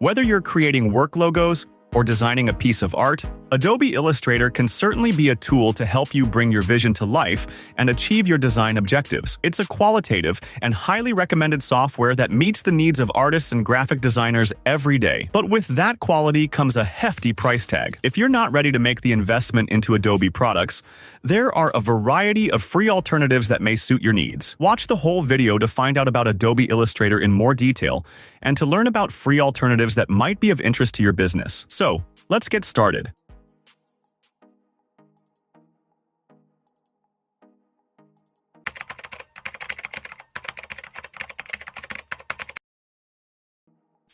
Whether you're creating work logos or designing a piece of art, Adobe Illustrator can certainly be a tool to help you bring your vision to life and achieve your design objectives. It's a qualitative and highly recommended software that meets the needs of artists and graphic designers every day. But with that quality comes a hefty price tag. If you're not ready to make the investment into Adobe products, there are a variety of free alternatives that may suit your needs. Watch the whole video to find out about Adobe Illustrator in more detail and to learn about free alternatives that might be of interest to your business. So, let's get started.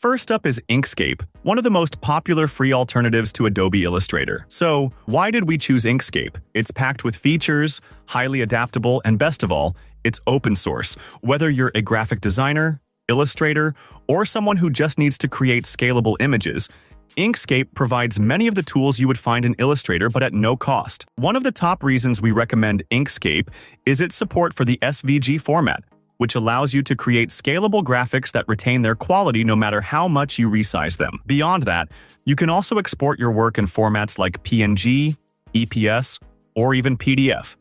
First up is Inkscape, one of the most popular free alternatives to Adobe Illustrator. So, why did we choose Inkscape? It's packed with features, highly adaptable, and best of all, it's open source. Whether you're a graphic designer, illustrator, or someone who just needs to create scalable images, Inkscape provides many of the tools you would find in Illustrator but at no cost. One of the top reasons we recommend Inkscape is its support for the SVG format, which allows you to create scalable graphics that retain their quality no matter how much you resize them. Beyond that, you can also export your work in formats like PNG, EPS, or even PDF,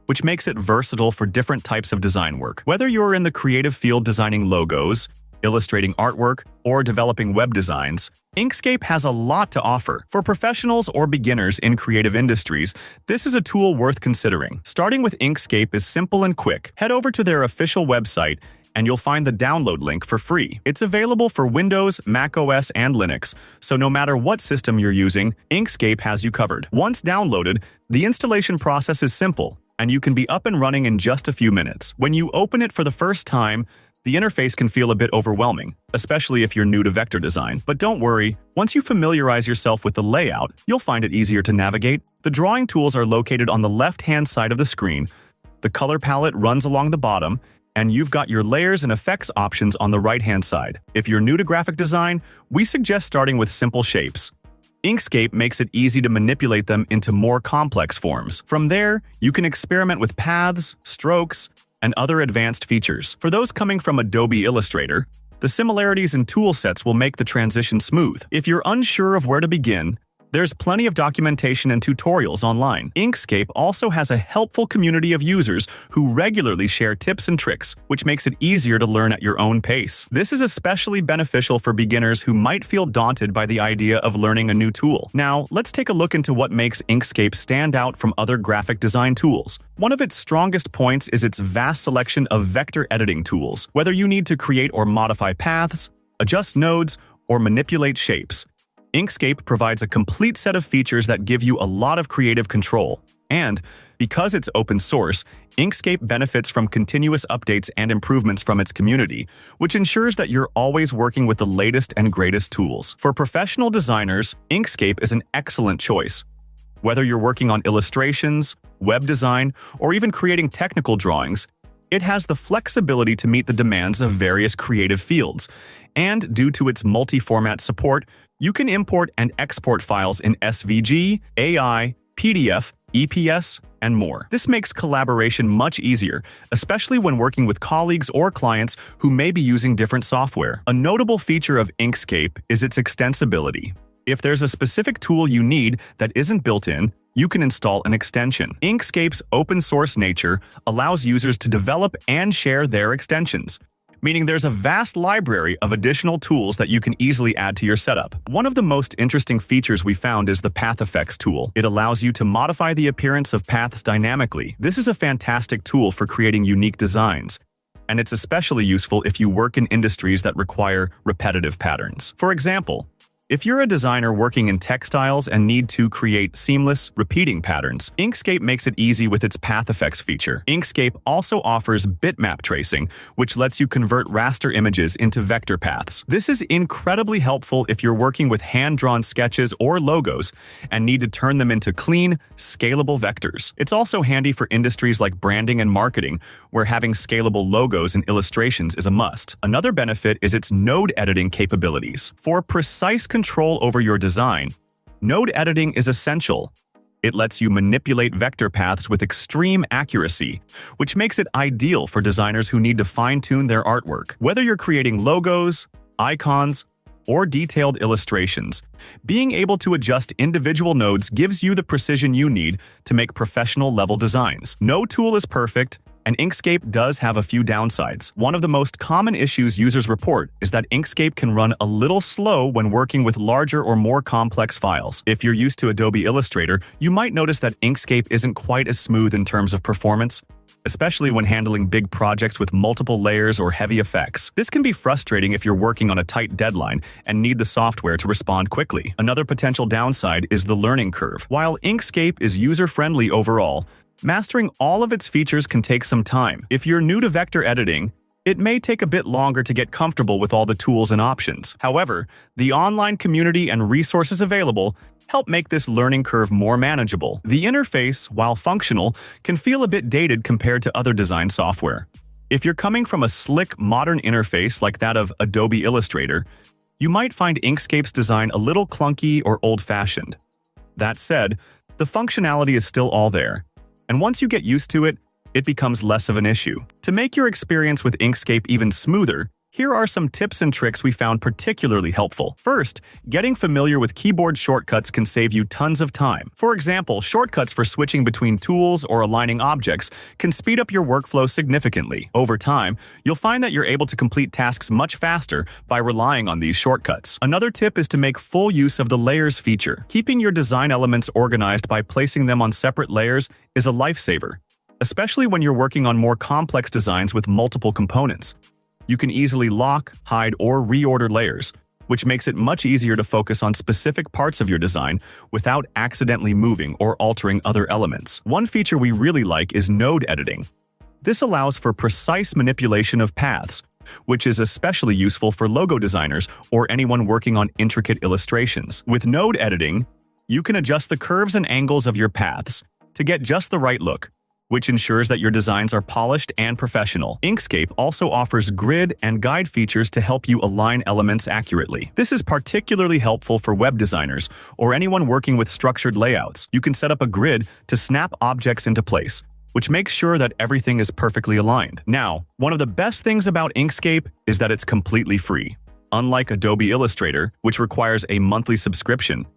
which makes it versatile for different types of design work. Whether you're in the creative field designing logos, illustrating artwork, or developing web designs, Inkscape has a lot to offer. For professionals or beginners in creative industries, this is a tool worth considering. Starting with Inkscape is simple and quick. Head over to their official website and you'll find the download link for free. It's available for Windows, macOS, and Linux, so no matter what system you're using, Inkscape has you covered. Once downloaded, the installation process is simple, and you can be up and running in just a few minutes. When you open it for the first time, the interface can feel a bit overwhelming, especially if you're new to vector design. But don't worry, once you familiarize yourself with the layout, you'll find it easier to navigate. The drawing tools are located on the left-hand side of the screen, the color palette runs along the bottom, and you've got your layers and effects options on the right-hand side. If you're new to graphic design, we suggest starting with simple shapes. Inkscape makes it easy to manipulate them into more complex forms. From there, you can experiment with paths, strokes, and other advanced features. For those coming from Adobe Illustrator, the similarities in tool sets will make the transition smooth. If you're unsure of where to begin, there's plenty of documentation and tutorials online. Inkscape also has a helpful community of users who regularly share tips and tricks, which makes it easier to learn at your own pace. This is especially beneficial for beginners who might feel daunted by the idea of learning a new tool. Now, let's take a look into what makes Inkscape stand out from other graphic design tools. One of its strongest points is its vast selection of vector editing tools. Whether you need to create or modify paths, adjust nodes, or manipulate shapes, Inkscape provides a complete set of features that give you a lot of creative control. And, because it's open source, Inkscape benefits from continuous updates and improvements from its community, which ensures that you're always working with the latest and greatest tools. For professional designers, Inkscape is an excellent choice. Whether you're working on illustrations, web design, or even creating technical drawings, it has the flexibility to meet the demands of various creative fields. And due to its multi-format support, you can import and export files in SVG, AI, PDF, EPS, and more. This makes collaboration much easier, especially when working with colleagues or clients who may be using different software. A notable feature of Inkscape is its extensibility. If there's a specific tool you need that isn't built in, you can install an extension. Inkscape's open-source nature allows users to develop and share their extensions, meaning there's a vast library of additional tools that you can easily add to your setup. One of the most interesting features we found is the Path Effects tool. It allows you to modify the appearance of paths dynamically. This is a fantastic tool for creating unique designs, and it's especially useful if you work in industries that require repetitive patterns. For example, if you're a designer working in textiles and need to create seamless, repeating patterns, Inkscape makes it easy with its Path Effects feature. Inkscape also offers bitmap tracing, which lets you convert raster images into vector paths. This is incredibly helpful if you're working with hand-drawn sketches or logos and need to turn them into clean, scalable vectors. It's also handy for industries like branding and marketing, where having scalable logos and illustrations is a must. Another benefit is its node editing capabilities. For precise control over your design, node editing is essential. It lets you manipulate vector paths with extreme accuracy, which makes it ideal for designers who need to fine-tune their artwork. Whether you're creating logos, icons, or detailed illustrations. Being able to adjust individual nodes gives you the precision you need to make professional-level designs. No tool is perfect, and Inkscape does have a few downsides. One of the most common issues users report is that Inkscape can run a little slow when working with larger or more complex files. If you're used to Adobe Illustrator, you might notice that Inkscape isn't quite as smooth in terms of performance, especially when handling big projects with multiple layers or heavy effects. This can be frustrating if you're working on a tight deadline and need the software to respond quickly. Another potential downside is the learning curve. While Inkscape is user-friendly overall, mastering all of its features can take some time. If you're new to vector editing, it may take a bit longer to get comfortable with all the tools and options. However, the online community and resources available help make this learning curve more manageable. The interface, while functional, can feel a bit dated compared to other design software. If you're coming from a slick, modern interface like that of Adobe Illustrator, you might find Inkscape's design a little clunky or old-fashioned. That said, the functionality is still all there, and once you get used to it, it becomes less of an issue. To make your experience with Inkscape even smoother, here are some tips and tricks we found particularly helpful. First, getting familiar with keyboard shortcuts can save you tons of time. For example, shortcuts for switching between tools or aligning objects can speed up your workflow significantly. Over time, you'll find that you're able to complete tasks much faster by relying on these shortcuts. Another tip is to make full use of the layers feature. Keeping your design elements organized by placing them on separate layers is a lifesaver, especially when you're working on more complex designs with multiple components. You can easily lock, hide, or reorder layers, which makes it much easier to focus on specific parts of your design without accidentally moving or altering other elements. One feature we really like is node editing. This allows for precise manipulation of paths, which is especially useful for logo designers or anyone working on intricate illustrations. With node editing, you can adjust the curves and angles of your paths to get just the right look, which ensures that your designs are polished and professional. Inkscape also offers grid and guide features to help you align elements accurately. This is particularly helpful for web designers or anyone working with structured layouts. You can set up a grid to snap objects into place, which makes sure that everything is perfectly aligned. Now, one of the best things about Inkscape is that it's completely free. Unlike Adobe Illustrator, which requires a monthly subscription,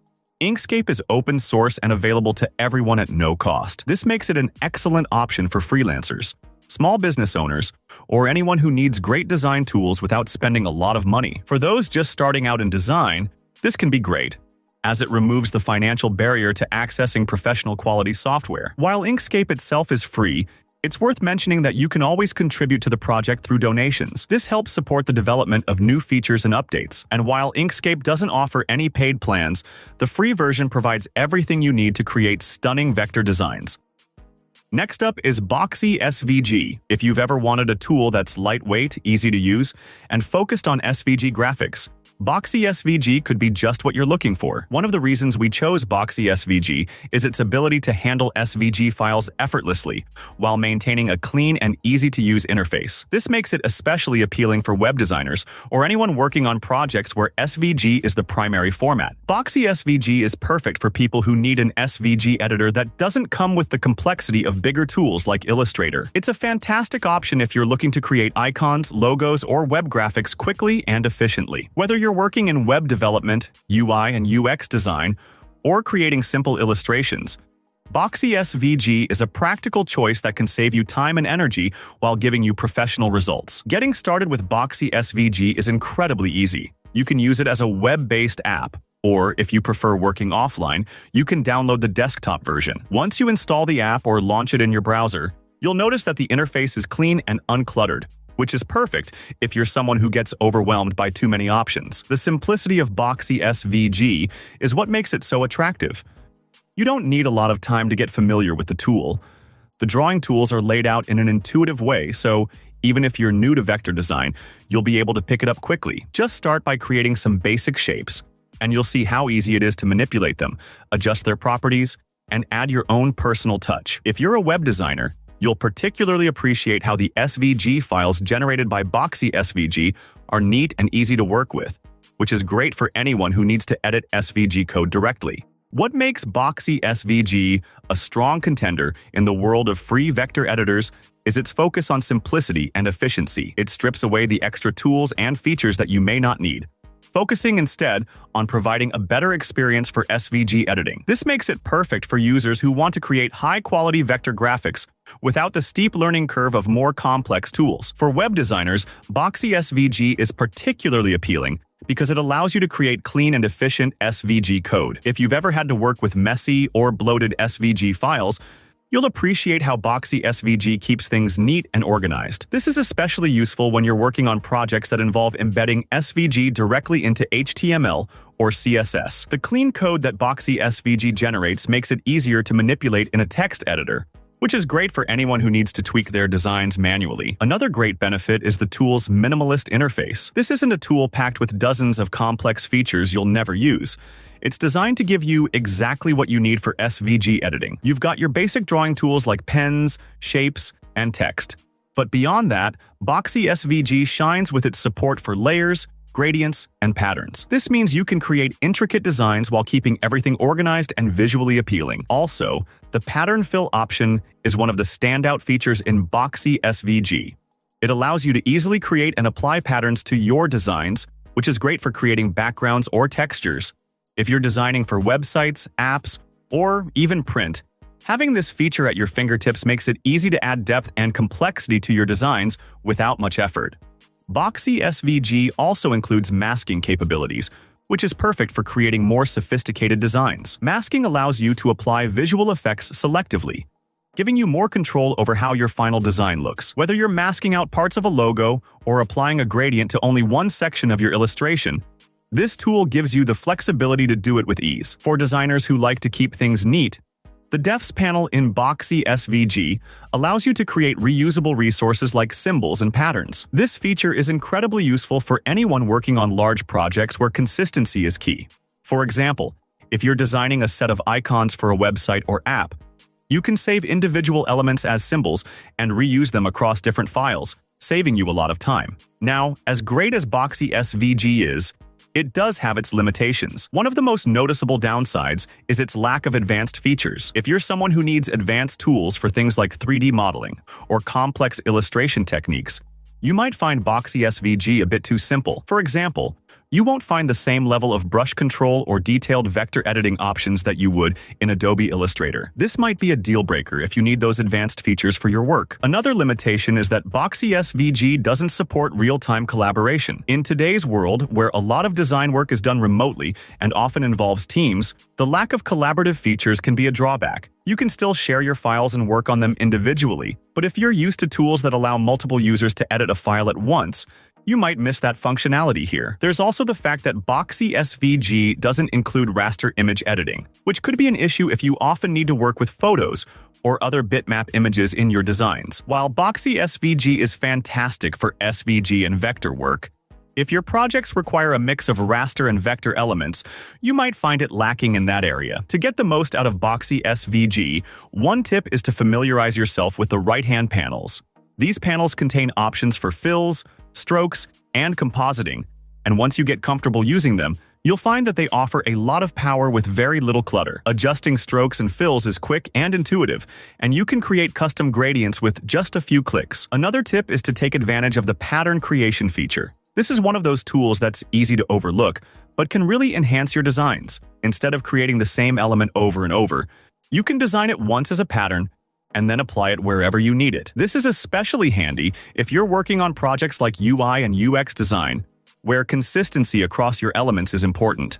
Inkscape is open source and available to everyone at no cost. This makes it an excellent option for freelancers, small business owners, or anyone who needs great design tools without spending a lot of money. For those just starting out in design, this can be great, as it removes the financial barrier to accessing professional quality software. While Inkscape itself is free, it's worth mentioning that you can always contribute to the project through donations. This helps support the development of new features and updates. And while Inkscape doesn't offer any paid plans, the free version provides everything you need to create stunning vector designs. Next up is Boxy SVG. If you've ever wanted a tool that's lightweight, easy to use, and focused on SVG graphics, Boxy SVG could be just what you're looking for. One of the reasons we chose Boxy SVG is its ability to handle SVG files effortlessly while maintaining a clean and easy-to-use interface. This makes it especially appealing for web designers or anyone working on projects where SVG is the primary format. Boxy SVG is perfect for people who need an SVG editor that doesn't come with the complexity of bigger tools like Illustrator. It's a fantastic option if you're looking to create icons, logos, or web graphics quickly and efficiently. Whether you're working in web development, UI and UX design, or creating simple illustrations, Boxy SVG is a practical choice that can save you time and energy while giving you professional results. Getting started with Boxy SVG is incredibly easy. You can use it as a web-based app, or if you prefer working offline, you can download the desktop version. Once you install the app or launch it in your browser, you'll notice that the interface is clean and uncluttered, which is perfect if you're someone who gets overwhelmed by too many options. The simplicity of Boxy SVG is what makes it so attractive. You don't need a lot of time to get familiar with the tool. The drawing tools are laid out in an intuitive way, so even if you're new to vector design, you'll be able to pick it up quickly. Just start by creating some basic shapes, and you'll see how easy it is to manipulate them, adjust their properties, and add your own personal touch. If you're a web designer, you'll particularly appreciate how the SVG files generated by Boxy SVG are neat and easy to work with, which is great for anyone who needs to edit SVG code directly. What makes Boxy SVG a strong contender in the world of free vector editors is its focus on simplicity and efficiency. It strips away the extra tools and features that you may not need, focusing instead on providing a better experience for SVG editing. This makes it perfect for users who want to create high-quality vector graphics without the steep learning curve of more complex tools. For web designers, Boxy SVG is particularly appealing because it allows you to create clean and efficient SVG code. If you've ever had to work with messy or bloated SVG files, you'll appreciate how Boxy SVG keeps things neat and organized. This is especially useful when you're working on projects that involve embedding SVG directly into HTML or CSS. The clean code that Boxy SVG generates makes it easier to manipulate in a text editor, which is great for anyone who needs to tweak their designs manually. Another great benefit is the tool's minimalist interface. This isn't a tool packed with dozens of complex features you'll never use. It's designed to give you exactly what you need for SVG editing. You've got your basic drawing tools like pens, shapes, and text. But beyond that, Boxy SVG shines with its support for layers, gradients, and patterns. This means you can create intricate designs while keeping everything organized and visually appealing. Also, the pattern fill option is one of the standout features in Boxy SVG. It allows you to easily create and apply patterns to your designs, which is great for creating backgrounds or textures. If you're designing for websites, apps, or even print, having this feature at your fingertips makes it easy to add depth and complexity to your designs without much effort. Boxy SVG also includes masking capabilities, which is perfect for creating more sophisticated designs. Masking allows you to apply visual effects selectively, giving you more control over how your final design looks. Whether you're masking out parts of a logo or applying a gradient to only one section of your illustration, this tool gives you the flexibility to do it with ease. For designers who like to keep things neat, the Defs panel in Boxy SVG allows you to create reusable resources like symbols and patterns. This feature is incredibly useful for anyone working on large projects where consistency is key. For example, if you're designing a set of icons for a website or app, you can save individual elements as symbols and reuse them across different files, saving you a lot of time. Now, as great as Boxy SVG is, it does have its limitations. One of the most noticeable downsides is its lack of advanced features. If you're someone who needs advanced tools for things like 3D modeling or complex illustration techniques, you might find Boxy SVG a bit too simple. For example, you won't find the same level of brush control or detailed vector editing options that you would in Adobe Illustrator. This might be a deal breaker if you need those advanced features for your work. Another limitation is that Boxy SVG doesn't support real-time collaboration. In today's world, where a lot of design work is done remotely and often involves teams, the lack of collaborative features can be a drawback. You can still share your files and work on them individually, but if you're used to tools that allow multiple users to edit a file at once, you might miss that functionality here. There's also the fact that Boxy SVG doesn't include raster image editing, which could be an issue if you often need to work with photos or other bitmap images in your designs. While Boxy SVG is fantastic for SVG and vector work, if your projects require a mix of raster and vector elements, you might find it lacking in that area. To get the most out of Boxy SVG, one tip is to familiarize yourself with the right-hand panels. These panels contain options for fills, strokes, and compositing, and once you get comfortable using them, you'll find that they offer a lot of power with very little clutter. Adjusting strokes and fills is quick and intuitive, and you can create custom gradients with just a few clicks. Another tip is to take advantage of the pattern creation feature. This is one of those tools that's easy to overlook, but can really enhance your designs. Instead of creating the same element over and over, you can design it once as a pattern and then apply it wherever you need it. This is especially handy if you're working on projects like UI and UX design, where consistency across your elements is important.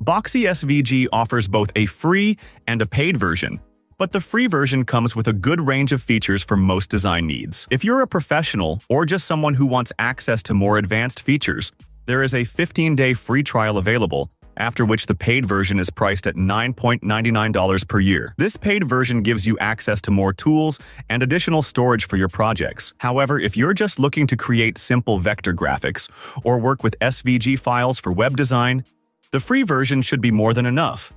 Boxy SVG offers both a free and a paid version, but the free version comes with a good range of features for most design needs. If you're a professional or just someone who wants access to more advanced features, there is a 15-day free trial available, after which the paid version is priced at $9.99 per year. This paid version gives you access to more tools and additional storage for your projects. However, if you're just looking to create simple vector graphics or work with SVG files for web design, the free version should be more than enough.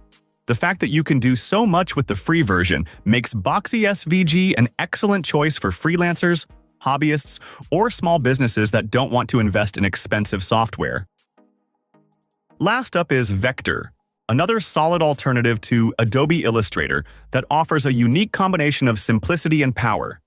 The fact that you can do so much with the free version makes Boxy SVG an excellent choice for freelancers, hobbyists, or small businesses that don't want to invest in expensive software. Last up is Vectr, another solid alternative to Adobe Illustrator that offers a unique combination of simplicity and power.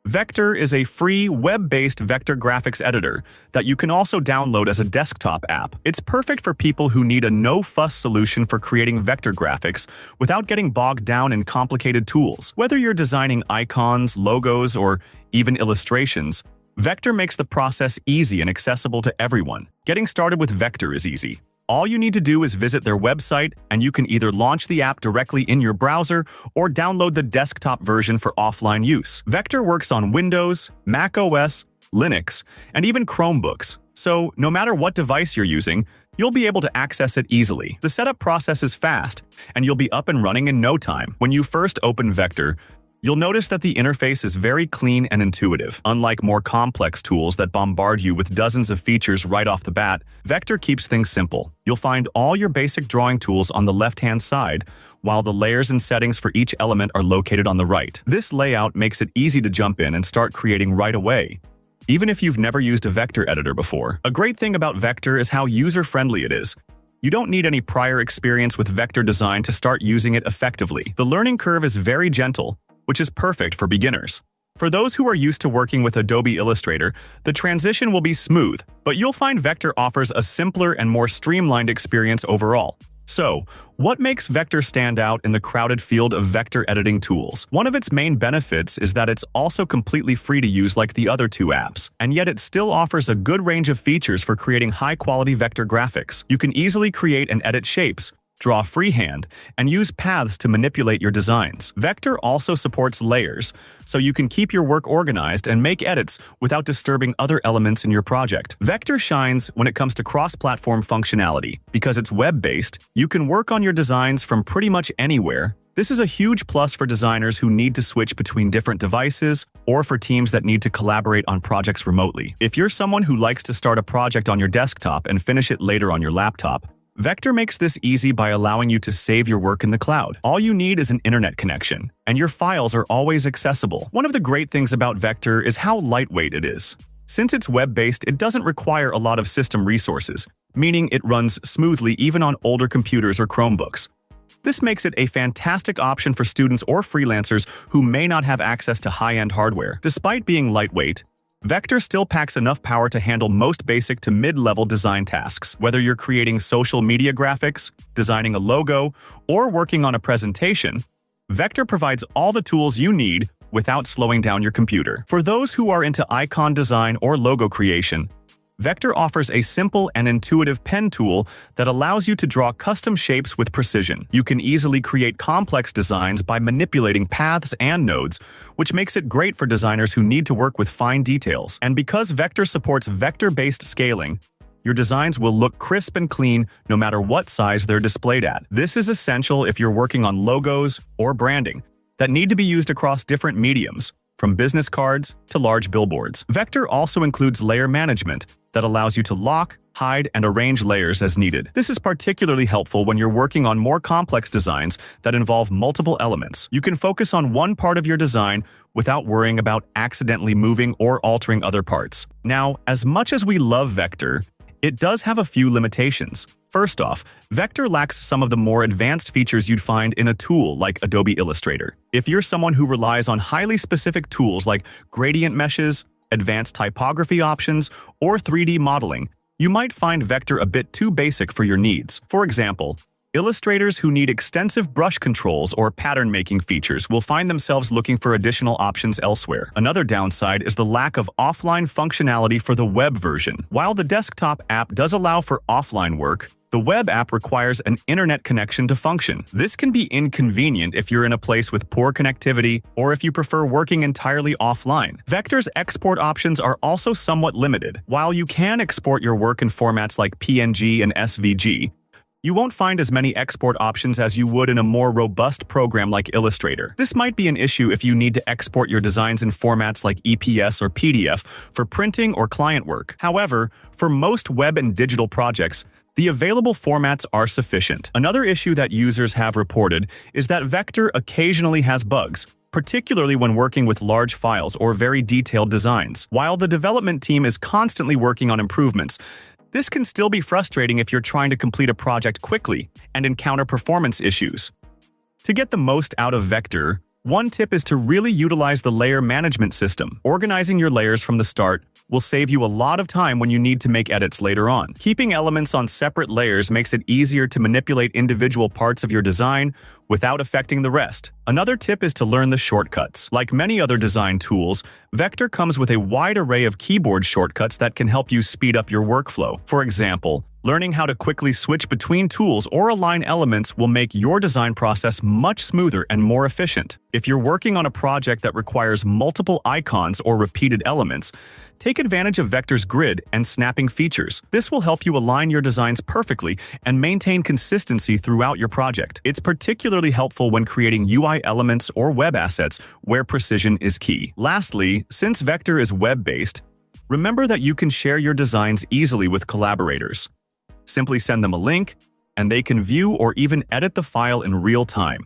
Vectr is a free, web-based vector graphics editor that you can also download as a desktop app. It's perfect for people who need a no-fuss solution for creating vector graphics without getting bogged down in complicated tools. Whether you're designing icons, logos, or even illustrations, Vectr makes the process easy and accessible to everyone. Getting started with Vectr is easy. All you need to do is visit their website, and you can either launch the app directly in your browser or download the desktop version for offline use. Vectr works on Windows, Mac OS, Linux, and even Chromebooks, so no matter what device you're using, you'll be able to access it easily. The setup process is fast, and you'll be up and running in no time. When you first open Vectr, you'll notice that the interface is very clean and intuitive. Unlike more complex tools that bombard you with dozens of features right off the bat, Vectr keeps things simple. You'll find all your basic drawing tools on the left-hand side, while the layers and settings for each element are located on the right. This layout makes it easy to jump in and start creating right away, even if you've never used a vector editor before. A great thing about Vectr is how user-friendly it is. You don't need any prior experience with vector design to start using it effectively. The learning curve is very gentle, which is perfect for beginners. For those who are used to working with Adobe Illustrator, the transition will be smooth, but you'll find Vectr offers a simpler and more streamlined experience overall. So, what makes Vectr stand out in the crowded field of vector editing tools? One of its main benefits is that it's also completely free to use like the other two apps, and yet it still offers a good range of features for creating high-quality vector graphics. You can easily create and edit shapes, draw freehand, and use paths to manipulate your designs. Vectr also supports layers, so you can keep your work organized and make edits without disturbing other elements in your project. Vectr shines when it comes to cross-platform functionality. Because it's web-based, you can work on your designs from pretty much anywhere. This is a huge plus for designers who need to switch between different devices or for teams that need to collaborate on projects remotely. If you're someone who likes to start a project on your desktop and finish it later on your laptop, Vectr makes this easy by allowing you to save your work in the cloud. All you need is an internet connection, and your files are always accessible. One of the great things about Vectr is how lightweight it is. Since it's web-based, it doesn't require a lot of system resources, meaning it runs smoothly even on older computers or Chromebooks. This makes it a fantastic option for students or freelancers who may not have access to high-end hardware. Despite being lightweight, Vectr still packs enough power to handle most basic to mid-level design tasks. Whether you're creating social media graphics, designing a logo, or working on a presentation, Vectr provides all the tools you need without slowing down your computer. For those who are into icon design or logo creation, Vectr offers a simple and intuitive pen tool that allows you to draw custom shapes with precision. You can easily create complex designs by manipulating paths and nodes, which makes it great for designers who need to work with fine details. And because Vectr supports vector-based scaling, your designs will look crisp and clean no matter what size they're displayed at. This is essential if you're working on logos or branding that need to be used across different mediums, from business cards to large billboards. Vectr also includes layer management that allows you to lock, hide, and arrange layers as needed. This is particularly helpful when you're working on more complex designs that involve multiple elements. You can focus on one part of your design without worrying about accidentally moving or altering other parts. Now, as much as we love Vectr, it does have a few limitations. First off, Vectr lacks some of the more advanced features you'd find in a tool like Adobe Illustrator. If you're someone who relies on highly specific tools like gradient meshes, advanced typography options, or 3D modeling, you might find Vectr a bit too basic for your needs. For example, illustrators who need extensive brush controls or pattern-making features will find themselves looking for additional options elsewhere. Another downside is the lack of offline functionality for the web version. While the desktop app does allow for offline work, the web app requires an internet connection to function. This can be inconvenient if you're in a place with poor connectivity or if you prefer working entirely offline. Vectr's export options are also somewhat limited. While you can export your work in formats like PNG and SVG, you won't find as many export options as you would in a more robust program like Illustrator. This might be an issue if you need to export your designs in formats like EPS or PDF for printing or client work. However, for most web and digital projects, the available formats are sufficient. Another issue that users have reported is that Vectr occasionally has bugs, particularly when working with large files or very detailed designs. While the development team is constantly working on improvements, this can still be frustrating if you're trying to complete a project quickly and encounter performance issues. To get the most out of Vectr, One tip is to really utilize the layer management system. Organizing your layers from the start will save you a lot of time when you need to make edits later on. Keeping elements on separate layers makes it easier to manipulate individual parts of your design without affecting the rest. Another tip is to learn the shortcuts. Like many other design tools, Vectr comes with a wide array of keyboard shortcuts that can help you speed up your workflow. For example, learning how to quickly switch between tools or align elements will make your design process much smoother and more efficient. If you're working on a project that requires multiple icons or repeated elements, take advantage of Vectr's grid and snapping features. This will help you align your designs perfectly and maintain consistency throughout your project. It's particularly helpful when creating UI elements or web assets where precision is key. Lastly, since Vectr is web-based, remember that you can share your designs easily with collaborators. Simply send them a link, and they can view or even edit the file in real time.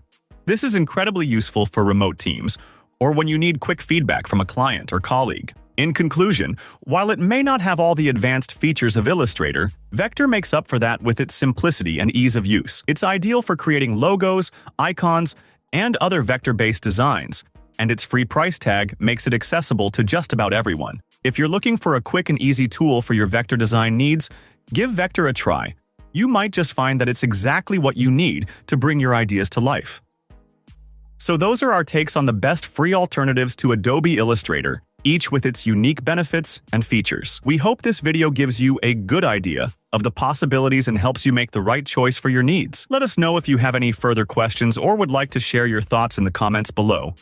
This is incredibly useful for remote teams, or when you need quick feedback from a client or colleague. In conclusion, while it may not have all the advanced features of Illustrator, Vectr makes up for that with its simplicity and ease of use. It's ideal for creating logos, icons, and other vector-based designs, and its free price tag makes it accessible to just about everyone. If you're looking for a quick and easy tool for your vector design needs, give Vectr a try. You might just find that it's exactly what you need to bring your ideas to life. So those are our takes on the best free alternatives to Adobe Illustrator, each with its unique benefits and features. We hope this video gives you a good idea of the possibilities and helps you make the right choice for your needs. Let us know if you have any further questions or would like to share your thoughts in the comments below.